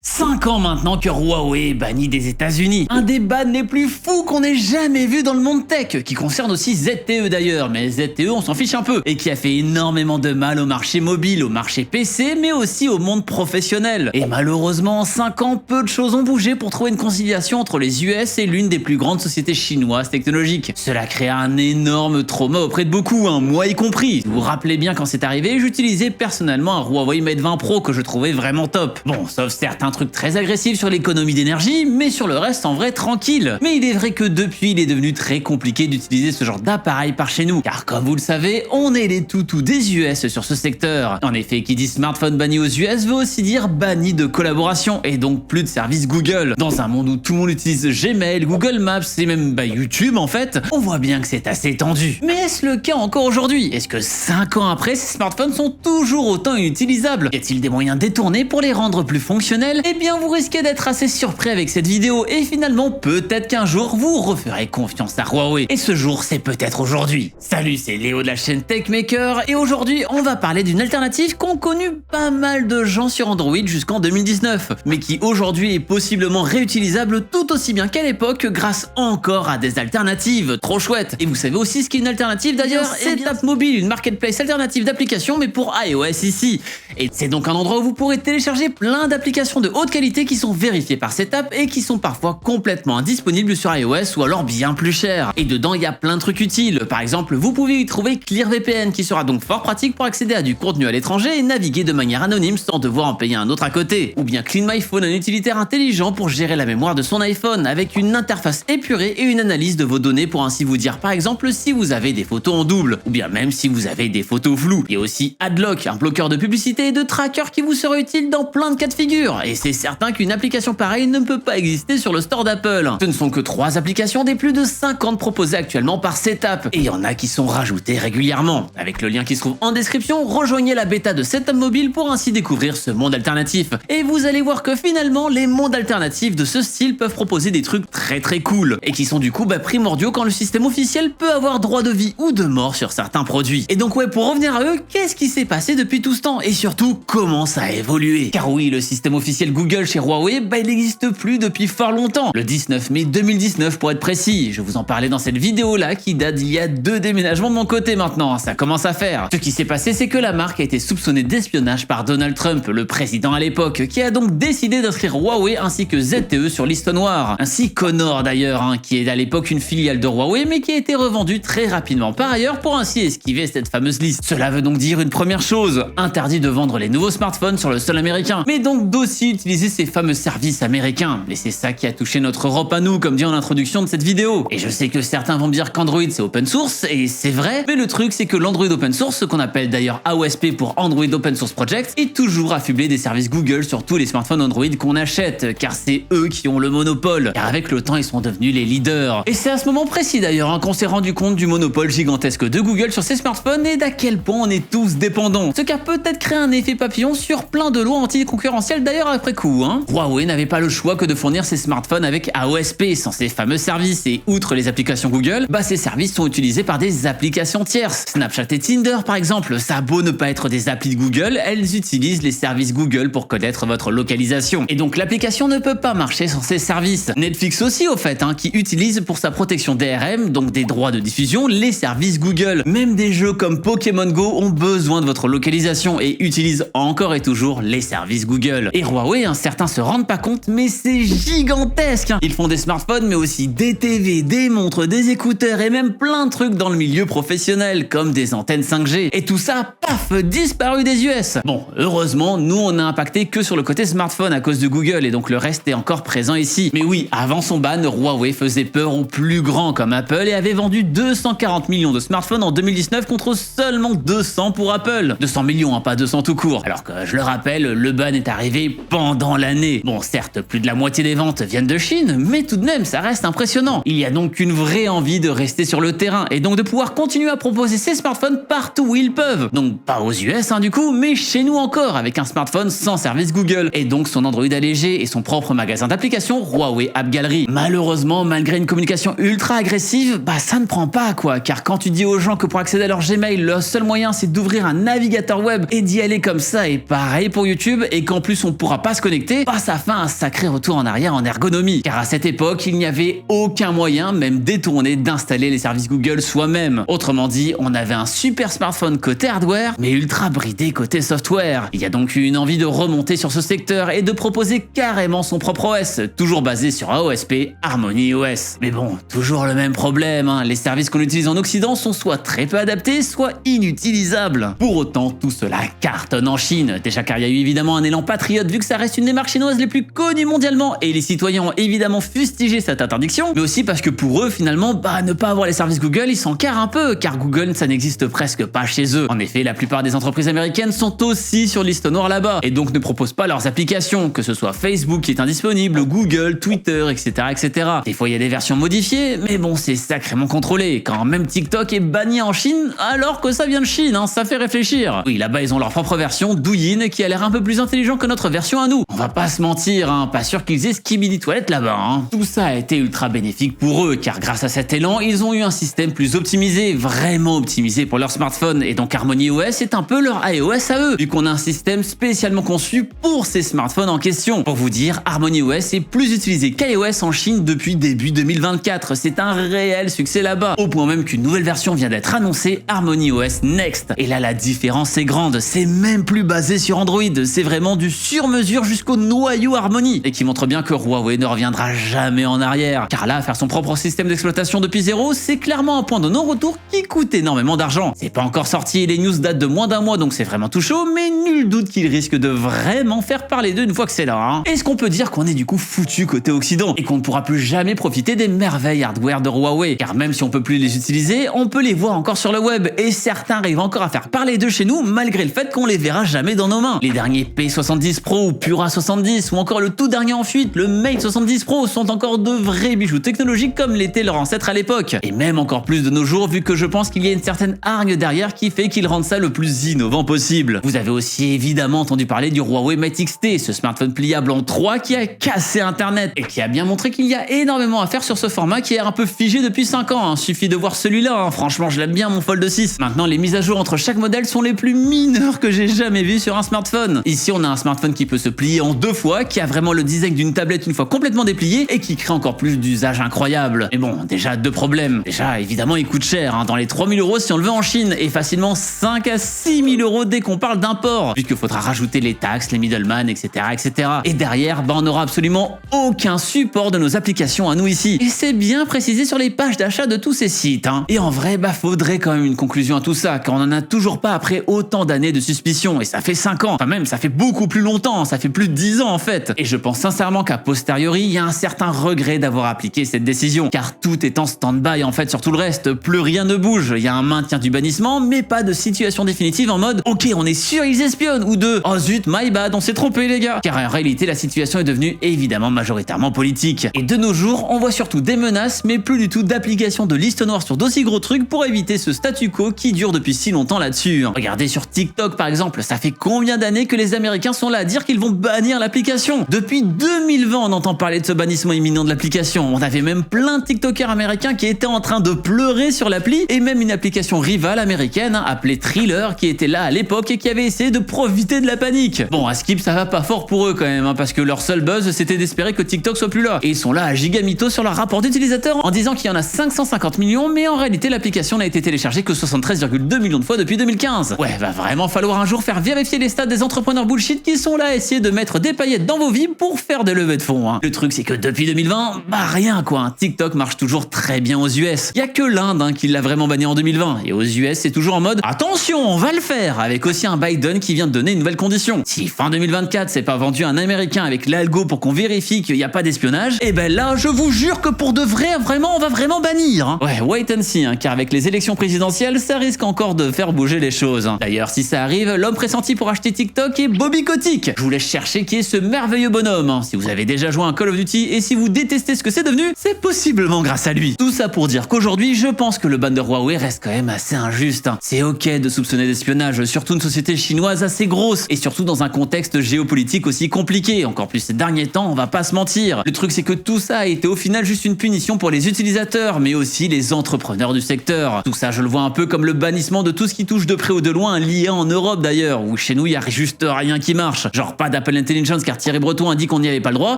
5 ans maintenant que Huawei est banni des États-Unis. Un des bans les plus fous qu'on ait jamais vu dans le monde tech, qui concerne aussi ZTE d'ailleurs, mais ZTE on s'en fiche un peu, et qui a fait énormément de mal au marché mobile, au marché PC, mais aussi au monde professionnel. Et malheureusement, en 5 ans, peu de choses ont bougé pour trouver une conciliation entre les US et l'une des plus grandes sociétés chinoises technologiques. Cela crée un énorme trauma auprès de beaucoup, moi y compris. Vous vous rappelez bien quand c'est arrivé, j'utilisais personnellement un Huawei Mate 20 Pro que je trouvais vraiment top. Bon, sauf certains truc très agressif sur l'économie d'énergie, mais sur le reste en vrai tranquille. Mais il est vrai que depuis il est devenu très compliqué d'utiliser ce genre d'appareil par chez nous, car comme vous le savez, on est les toutous des US sur ce secteur. En effet, qui dit smartphone banni aux US veut aussi dire banni de collaboration, et donc plus de services Google. Dans un monde où tout le monde utilise Gmail, Google Maps et même YouTube en fait, on voit bien que c'est assez tendu. Mais est-ce le cas encore aujourd'hui? Est-ce que 5 ans après, ces smartphones sont toujours autant inutilisables? Y a-t-il des moyens détournés pour les rendre plus fonctionnels? Eh bien vous risquez d'être assez surpris avec cette vidéo et finalement peut-être qu'un jour vous referez confiance à Huawei. Et ce jour c'est peut-être aujourd'hui. Salut, c'est Léo de la chaîne TechMaker et aujourd'hui on va parler d'une alternative qu'ont connu pas mal de gens sur Android jusqu'en 2019, mais qui aujourd'hui est possiblement réutilisable tout aussi bien qu'à l'époque grâce encore à des alternatives. Trop chouette. Et vous savez aussi ce qu'est une alternative d'ailleurs? C'est Tapmobile, une marketplace alternative d'applications mais pour iOS ici. Et c'est donc un endroit où vous pourrez télécharger plein d'applications de haute qualité qui sont vérifiées par cette app et qui sont parfois complètement indisponibles sur iOS ou alors bien plus chères. Et dedans il y a plein de trucs utiles. Par exemple, vous pouvez y trouver ClearVPN qui sera donc fort pratique pour accéder à du contenu à l'étranger et naviguer de manière anonyme sans devoir en payer un autre à côté. Ou bien CleanMyPhone, un utilitaire intelligent pour gérer la mémoire de son iPhone avec une interface épurée et une analyse de vos données pour ainsi vous dire par exemple si vous avez des photos en double ou bien même si vous avez des photos floues. Il y a aussi AdBlock, un bloqueur de publicité et de tracker qui vous sera utile dans plein de cas de figure. Et c'est certain qu'une application pareille ne peut pas exister sur le store d'Apple. Ce ne sont que 3 applications des plus de 50 proposées actuellement par cette app. Et il y en a qui sont rajoutées régulièrement. Avec le lien qui se trouve en description, rejoignez la bêta de cette app mobile pour ainsi découvrir ce monde alternatif. Et vous allez voir que finalement, les mondes alternatifs de ce style peuvent proposer des trucs très cool. Et qui sont du coup primordiaux quand le système officiel peut avoir droit de vie ou de mort sur certains produits. Et donc pour revenir à eux, qu'est-ce qui s'est passé depuis tout ce temps? Et surtout, comment ça a évolué? Car oui, le système officiel Google chez Huawei, il n'existe plus depuis fort longtemps. Le 19 mai 2019 pour être précis. Je vous en parlais dans cette vidéo là qui date d'il y a 2 déménagements de mon côté maintenant. Ça commence à faire. Ce qui s'est passé, c'est que la marque a été soupçonnée d'espionnage par Donald Trump, le président à l'époque, qui a donc décidé d'inscrire Huawei ainsi que ZTE sur liste noire. Ainsi qu'Honor d'ailleurs, qui est à l'époque une filiale de Huawei mais qui a été revendue très rapidement par ailleurs pour ainsi esquiver cette fameuse liste. Cela veut donc dire une première chose, interdit de vendre les nouveaux smartphones sur le sol américain, mais donc d'aussi utiliser ces fameux services américains. Et c'est ça qui a touché notre Europe à nous, comme dit en introduction de cette vidéo. Et je sais que certains vont me dire qu'Android c'est open source, et c'est vrai, mais le truc c'est que l'Android open source, ce qu'on appelle d'ailleurs AOSP pour Android Open Source Project, est toujours affublé des services Google sur tous les smartphones Android qu'on achète, car c'est eux qui ont le monopole, car avec le temps ils sont devenus les leaders. Et c'est à ce moment précis d'ailleurs qu'on s'est rendu compte du monopole gigantesque de Google sur ces smartphones et d'à quel point on est tous dépendants. Ce qui a peut-être créé un effet papillon sur plein de lois anticoncurrentielles d'ailleurs après coup. Huawei n'avait pas le choix que de fournir ses smartphones avec AOSP sans ces fameux services et outre les applications Google, ces services sont utilisés par des applications tierces. Snapchat et Tinder par exemple, ça a beau ne pas être des applis de Google, elles utilisent les services Google pour connaître votre localisation. Et donc l'application ne peut pas marcher sans ces services. Netflix aussi au fait, qui utilise pour sa protection DRM, donc des droits de diffusion, les services Google. Même des jeux comme Pokémon Go ont besoin de votre localisation et utilisent encore et toujours les services Google. Et Huawei, certains se rendent pas compte, mais c'est gigantesque. Ils font des smartphones, mais aussi des TV, des montres, des écouteurs et même plein de trucs dans le milieu professionnel, comme des antennes 5G. Et tout ça, paf, disparu des US. Bon, heureusement, nous on a impacté que sur le côté smartphone à cause de Google et donc le reste est encore présent ici. Mais oui, avant son ban, Huawei faisait peur aux plus grands comme Apple et avait vendu 240 millions de smartphones en 2019 contre seulement 200 pour Apple. 200 millions, pas 200 tout court. Alors que, je le rappelle, le ban est arrivé pendant l'année. Bon, certes, plus de la moitié des ventes viennent de Chine, mais tout de même, ça reste impressionnant. Il y a donc une vraie envie de rester sur le terrain et donc de pouvoir continuer à proposer ces smartphones partout où ils peuvent. Donc pas aux US du coup, mais chez nous encore, avec un smartphone sans service Google et donc son Android allégé et son propre magasin d'applications Huawei App Gallery. Malheureusement, malgré une communication ultra agressive, ça ne prend pas car quand tu dis aux gens que pour accéder à leur Gmail, le seul moyen c'est d'ouvrir un navigateur web et d'y aller comme ça, et pareil pour YouTube, et qu'en plus on pourra pas se connecter connectés, bah ça fait un sacré retour en arrière en ergonomie. Car à cette époque, il n'y avait aucun moyen, même détourné, d'installer les services Google soi-même. Autrement dit, on avait un super smartphone côté hardware, mais ultra bridé côté software. Il y a donc eu une envie de remonter sur ce secteur et de proposer carrément son propre OS, toujours basé sur AOSP, Harmony OS. Mais bon, toujours le même problème, hein. Les services qu'on utilise en Occident sont soit très peu adaptés, soit inutilisables. Pour autant, tout cela cartonne en Chine. Déjà car il y a eu évidemment un élan patriote vu que ça reste une des marques chinoises les plus connues mondialement et les citoyens ont évidemment fustigé cette interdiction, mais aussi parce que pour eux finalement, bah ne pas avoir les services Google, ils s'en carrent un peu, car Google ça n'existe presque pas chez eux. En effet, la plupart des entreprises américaines sont aussi sur liste noire là-bas et donc ne proposent pas leurs applications, que ce soit Facebook qui est indisponible, Google, Twitter, etc. etc. Des fois il y a des versions modifiées, mais bon c'est sacrément contrôlé, quand même TikTok est banni en Chine alors que ça vient de Chine, hein, ça fait réfléchir. Oui, là-bas ils ont leur propre version, Douyin, qui a l'air un peu plus intelligent que notre version à nous. On va pas se mentir, hein, pas sûr qu'ils aient Skibidi Toilette là-bas. Hein. Tout ça a été ultra bénéfique pour eux, car grâce à cet élan, ils ont eu un système plus optimisé, vraiment optimisé pour leur smartphone, et donc Harmony OS est un peu leur iOS à eux, vu qu'on a un système spécialement conçu pour ces smartphones en question. Pour vous dire, Harmony OS est plus utilisé qu'iOS en Chine depuis début 2024, c'est un réel succès là-bas, au point même qu'une nouvelle version vient d'être annoncée, Harmony OS Next. Et là la différence est grande, c'est même plus basé sur Android, c'est vraiment du sur-mesure jusqu'au noyau Harmony, et qui montre bien que Huawei ne reviendra jamais en arrière, car là faire son propre système d'exploitation depuis zéro, c'est clairement un point de non-retour qui coûte énormément d'argent. C'est pas encore sorti, les news datent de moins d'un mois donc c'est vraiment tout chaud, mais nul doute qu'il risque de vraiment faire parler d'eux une fois que c'est là. Hein. Est-ce qu'on peut dire qu'on est du coup foutu côté Occident et qu'on ne pourra plus jamais profiter des merveilles hardware de Huawei? Car même si on peut plus les utiliser, on peut les voir encore sur le web et certains arrivent encore à faire parler d'eux chez nous malgré le fait qu'on les verra jamais dans nos mains. Les derniers P70 Pro ou Pura 70 ou encore le tout dernier en fuite, le Mate 70 Pro sont encore de vrais bijoux technologiques comme l'était leur ancêtre à l'époque. Et même encore plus de nos jours vu que je pense qu'il y a une certaine hargne derrière qui fait qu'ils rendent ça le plus innovant possible. Vous avez aussi évidemment entendu parler du Huawei Mate XT, ce smartphone pliable en 3 qui a cassé internet et qui a bien montré qu'il y a énormément à faire sur ce format qui est un peu figé depuis 5 ans. Hein. Suffit de voir celui-là, hein. Franchement je l'aime bien mon Fold 6. Maintenant les mises à jour entre chaque modèle sont les plus mineures que j'ai jamais vues sur un smartphone. Ici on a un smartphone qui peut se plier en 2 fois, qui a vraiment le design d'une tablette une fois complètement dépliée et qui crée encore plus d'usages incroyables. Mais bon, déjà 2 problèmes. Déjà évidemment il coûte cher, hein, dans les 3000 € si on le veut en Chine et facilement 5 à 6000 € dès qu'on parle d'import, puisqu'il faudra rajouter les taxes, les middlemen, etc. etc. Et derrière, bah, on n'aura absolument aucun support de nos applications à nous ici. Et c'est bien précisé sur les pages d'achat de tous ces sites. Hein. Et en vrai, bah faudrait quand même une conclusion à tout ça, car on en a toujours pas après autant d'années de suspicion, et ça fait 5 ans. Enfin même, ça fait beaucoup plus longtemps, ça fait plus de 10 ans en fait. Et je pense sincèrement qu'à posteriori, il y a un certain regret d'avoir appliqué cette décision, car tout est en stand-by en fait sur tout le reste, plus rien ne bouge. Il y a un maintien du bannissement, mais pas de situation définitive en mode « Ok, on est sûr ils espionnent » ou de « Oh zut, my bad, on s'est trompé les gars ». Car en réalité, la situation est devenue évidemment majoritairement politique. Et de nos jours, on voit surtout des menaces, mais plus du tout d'application de liste noire sur d'aussi gros trucs pour éviter ce statu quo qui dure depuis si longtemps là-dessus. Regardez sur TikTok par exemple, ça fait combien d'années que les Américains sont là à dire qu'ils vont bannir l'application? Depuis 2020, on entend parler de ce bannissement imminent de l'application. On avait même plein de TikTokers américains qui étaient en train de pleurer sur l'appli, et même une application rivale américaine appelée Thriller qui était là à l'époque et qui avait essayé de profiter de la panique. Bon, à Skip, ça va pas fort pour eux quand même, hein, parce que leur seul buzz c'était d'espérer que TikTok soit plus là. Et ils sont là à gigamito sur leur rapport d'utilisateurs en disant qu'il y en a 550 millions, mais en réalité l'application n'a été téléchargée que 73,2 millions de fois depuis 2015. Ouais, va vraiment falloir un jour faire vérifier les stats des entrepreneurs bullshit qui sont là à essayer de mettre des paillettes dans vos vies pour faire des levées de fonds. Hein. Le truc c'est que depuis 2020, bah rien quoi. Hein. TikTok marche toujours très bien aux US. Y a que l'Inde hein, qui l'a vraiment banni en 2020. Et aux US c'est toujours en mode attention, on va le faire, avec aussi un Biden qui vient de donner une nouvelle condition. Si fin 2024 c'est pas vendu à un Américain avec l'algo pour qu'on vérifie qu'il n'y a pas d'espionnage, et ben là je vous jure que pour de vrai, vraiment on va vraiment bannir. Hein. Ouais, wait and see, hein, car avec les élections présidentielles ça risque encore de faire bouger les choses. Hein. D'ailleurs si ça arrive, l'homme pressenti pour acheter TikTok est Bobby Kotick. Je vous laisse chercher qui est ce merveilleux bonhomme. Hein. Si vous avez déjà joué à un Call of Duty et si vous détestez ce que c'est devenu, c'est possiblement grâce à lui. Tout ça pour dire qu'aujourd'hui je pense que le ban de Huawei reste quand même assez injuste. Hein. C'est ok de soupçonner d'espionnage, surtout une société chinoise assez grosse et surtout dans un contexte géopolitique aussi compliqué. Encore plus ces derniers temps, on va pas se mentir. Le truc c'est que tout ça a été au final juste une punition pour les utilisateurs, mais aussi les entrepreneurs du secteur. Tout ça je le vois un peu comme le bannissement de tout ce qui touche de près ou de loin, lié en Europe d'ailleurs, où chez nous il y a juste rien qui marche. Genre pas d'Apple intelligence car Thierry Breton a dit qu'on n'y avait pas le droit,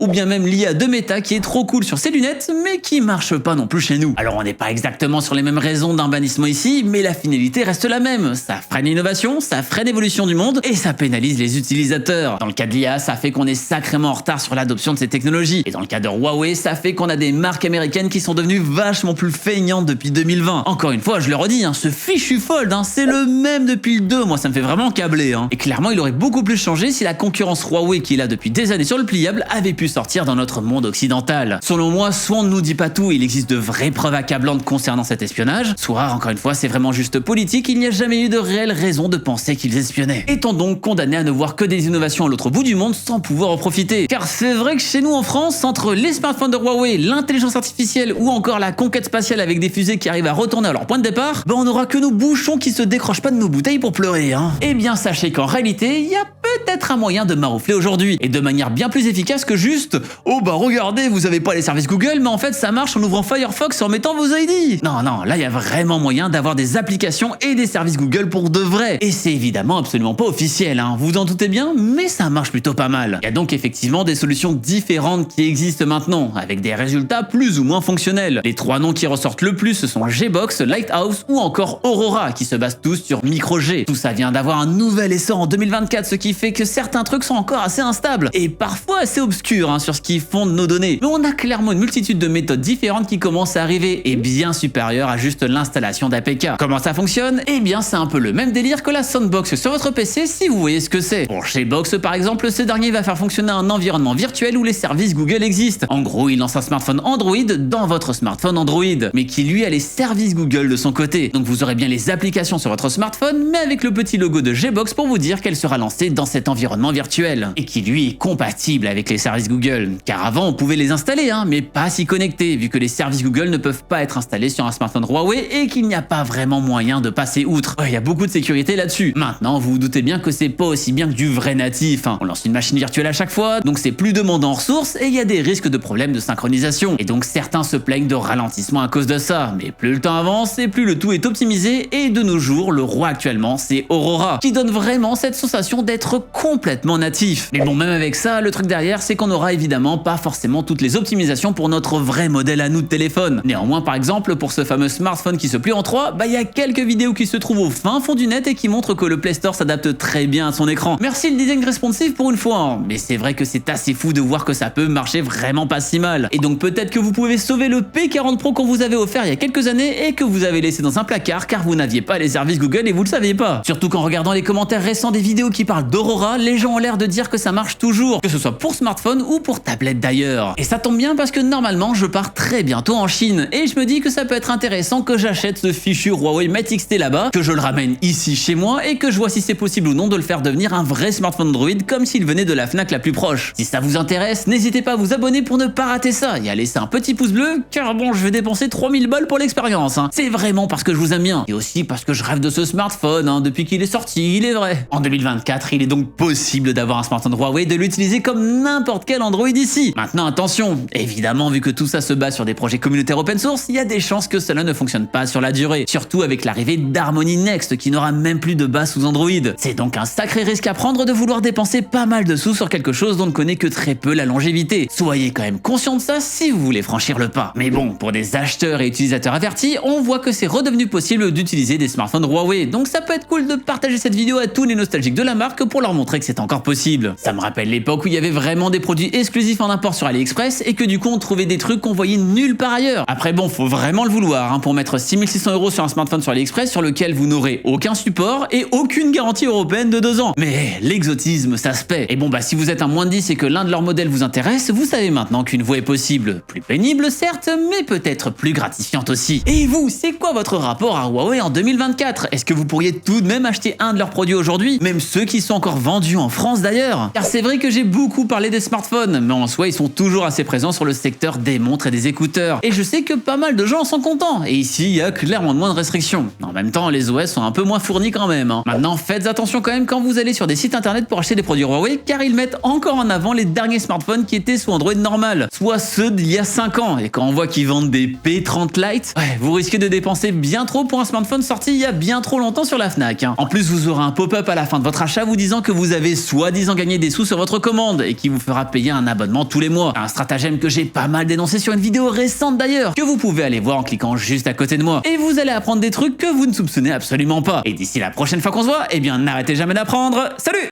ou bien même l'IA de Meta qui est trop cool sur ses lunettes mais qui marche pas non plus chez nous. Alors on n'est pas exactement sur les mêmes raisons d'un bannissement ici, mais la finalité reste la même. Ça freine l'innovation, ça freine l'évolution du monde et ça pénalise les utilisateurs. Dans le cas de l'IA, ça fait qu'on est sacrément en retard sur l'adoption de ces technologies. Et dans le cas de Huawei, ça fait qu'on a des marques américaines qui sont devenues vachement plus feignantes depuis 2020. Encore une fois, je le redis, ce fichu Fold, c'est le même depuis le 2, moi ça me fait vraiment câbler. Et clairement, il aurait beaucoup plus changé si la concurrence Huawei qui est là depuis des années sur le pliable avait pu sortir dans notre monde occidental. Selon moi, soit on ne nous dit pas tout et il existe de vraies preuves accablantes concernant cet espionnage, soit encore une fois c'est vraiment juste politique, il n'y a jamais eu de réelle raison de penser qu'ils espionnaient. Étant donc condamnés à ne voir que des innovations à l'autre bout du monde sans pouvoir en profiter. Car c'est vrai que chez nous en France, entre les smartphones de Huawei, l'intelligence artificielle ou encore la conquête spatiale avec des fusées qui arrivent à retourner à leur point de départ, on n'aura que nos bouchons qui se décrochent pas de nos bouteilles pour pleurer. Eh bien sachez qu'en réalité, il y a peut-être un moyen de maroufler aujourd'hui, et de manière bien plus efficace que juste « Oh bah regardez, vous avez pas les services Google, mais en fait ça marche en ouvrant Firefox et en mettant vos ID ». Non, là il y a vraiment moyen d'avoir des applications et des services Google pour de vrai. Et c'est évidemment absolument pas officiel, vous en doutez bien, mais ça marche plutôt pas mal. Il y a donc effectivement des solutions différentes qui existent maintenant, avec des résultats plus ou moins fonctionnels. Les 3 noms qui ressortent le plus, ce sont Gbox, Lighthouse ou encore Aurora, qui se basent tous sur micro-G. Tout ça vient d'avoir un nouvel essor en 2024, ce qui fait que certains trucs sont encore assez instables, et parfois assez obscurs sur ce qui fonde nos données. Mais on a clairement une multitude de méthodes différentes qui commencent à arriver, et bien supérieures à juste l'installation d'APK. Comment ça fonctionne? Eh bien c'est un peu le même délire que la Soundbox sur votre PC si vous voyez ce que c'est. Pour Gbox par exemple, ce dernier va faire fonctionner un environnement virtuel où les services Google existent. En gros, il lance un smartphone Android dans votre smartphone Android, mais qui lui a les services Google de son côté. Donc vous aurez bien les applications sur votre smartphone, mais avec le petit logo de Gbox pour vous dire qu'elle sera lancée dans cet environnement virtuel, et qui lui est compatible avec les services Google. Car avant on pouvait les installer, mais pas s'y connecter, vu que les services Google ne peuvent pas être installés sur un smartphone Huawei et qu'il n'y a pas vraiment moyen de passer outre. Il y a beaucoup de sécurité là-dessus. Maintenant, vous vous doutez bien que c'est pas aussi bien que du vrai natif. On lance une machine virtuelle à chaque fois, donc c'est plus demandant en ressources et il y a des risques de problèmes de synchronisation. Et donc certains se plaignent de ralentissement à cause de ça. Mais plus le temps avance et plus le tout est optimisé, et de nos jours, le roi actuellement, c'est Aurora, qui donne vraiment cette sensation d'être complètement natif. Mais bon, même avec ça, le truc derrière, c'est qu'on n'aura évidemment pas forcément toutes les optimisations pour notre vrai modèle à nous de téléphone. Néanmoins, par exemple, pour ce fameux smartphone qui se plie en 3, il y a quelques vidéos qui se trouvent au fin fond du net et qui montrent que le Play Store s'adapte très bien à son écran. Merci le design responsive pour une fois, mais c'est vrai que c'est assez fou de voir que ça peut marcher vraiment pas si mal. Et donc peut-être que vous pouvez sauver le P40 Pro qu'on vous avait offert il y a quelques années et que vous avez laissé dans un placard car vous n'aviez pas les services Google et vous le saviez pas. Surtout qu'en regardant les commentaires récents des vidéos qui parlent d'Aurora, les gens ont l'air de dire que ça marche toujours, que ce soit pour smartphone ou pour tablette d'ailleurs. Et ça tombe bien parce que normalement je pars très bientôt en Chine et je me dis que ça peut être intéressant que j'achète ce fichu Huawei Mate XT là-bas, que je le ramène ici chez moi et que je vois si c'est possible ou non de le faire devenir un vrai smartphone Android comme s'il venait de la Fnac la plus proche. Si ça vous intéresse, n'hésitez pas à vous abonner pour ne pas rater ça et à laisser un petit pouce bleu car bon, je vais dépenser 3000 balles pour l'expérience. C'est vraiment parce que je vous aime bien et aussi parce que je rêve de ce smartphone depuis qu'il est sorti, il est vrai. En 2024, il est donc possible d'avoir un smartphone Huawei et de l'utiliser comme n'importe quel Android ici. Maintenant attention, évidemment vu que tout ça se base sur des projets communautaires open source, il y a des chances que cela ne fonctionne pas sur la durée, surtout avec l'arrivée d'Harmony Next qui n'aura même plus de base sous Android. C'est donc un sacré risque à prendre de vouloir dépenser pas mal de sous sur quelque chose dont on ne connaît que très peu la longévité. Soyez quand même conscient de ça si vous voulez franchir le pas. Mais bon, pour des acheteurs et utilisateurs avertis, on voit que c'est redevenu possible d'utiliser des smartphones Huawei, donc ça peut être cool de partager cette vidéo à tous les nostalgiques de la marque pour leur montrer que c'est encore possible. Ça me rappelle l'époque où il y avait vraiment des produits exclusifs en import sur AliExpress et que du coup on trouvait des trucs qu'on voyait nulle part ailleurs. Après bon, faut vraiment le vouloir pour mettre 6600 € sur un smartphone sur AliExpress sur lequel vous n'aurez aucun support et aucune garantie européenne de 2 ans. Mais l'exotisme, ça se paie. Et bon si vous êtes un moins de 10 et que l'un de leurs modèles vous intéresse, vous savez maintenant qu'une voie est possible. Plus pénible certes, mais peut-être plus gratifiante aussi. Et vous, c'est quoi votre rapport à Huawei en 2024? Est-ce que vous pourriez tout de même acheter un de leurs produits aujourd'hui? Même ceux qui sont encore vendus en France d'ailleurs? Car c'est vrai que j'ai beaucoup parlé des smartphones, mais en soi ils sont toujours assez présents sur le secteur des montres et des écouteurs. Et je sais que pas mal de gens en sont contents. Et ici, il y a clairement moins de restrictions. En même temps, les OS sont un peu moins fournis quand même. Maintenant, faites attention quand même quand vous allez sur des sites internet pour acheter des produits Huawei, car ils mettent encore en avant les derniers smartphones qui étaient sous Android normal, soit ceux d'il y a 5 ans. Et quand on voit qu'ils vendent des P30 Lite, vous risquez de dépenser bien trop pour un smartphone sorti il y a bien trop longtemps sur la Fnac. En plus, vous aurez un pop-up à la fin de votre achat vous disant disant que vous avez soi-disant gagné des sous sur votre commande et qui vous fera payer un abonnement tous les mois. Un stratagème que j'ai pas mal dénoncé sur une vidéo récente d'ailleurs, que vous pouvez aller voir en cliquant juste à côté de moi. Et vous allez apprendre des trucs que vous ne soupçonnez absolument pas. Et d'ici la prochaine fois qu'on se voit, eh bien n'arrêtez jamais d'apprendre. Salut!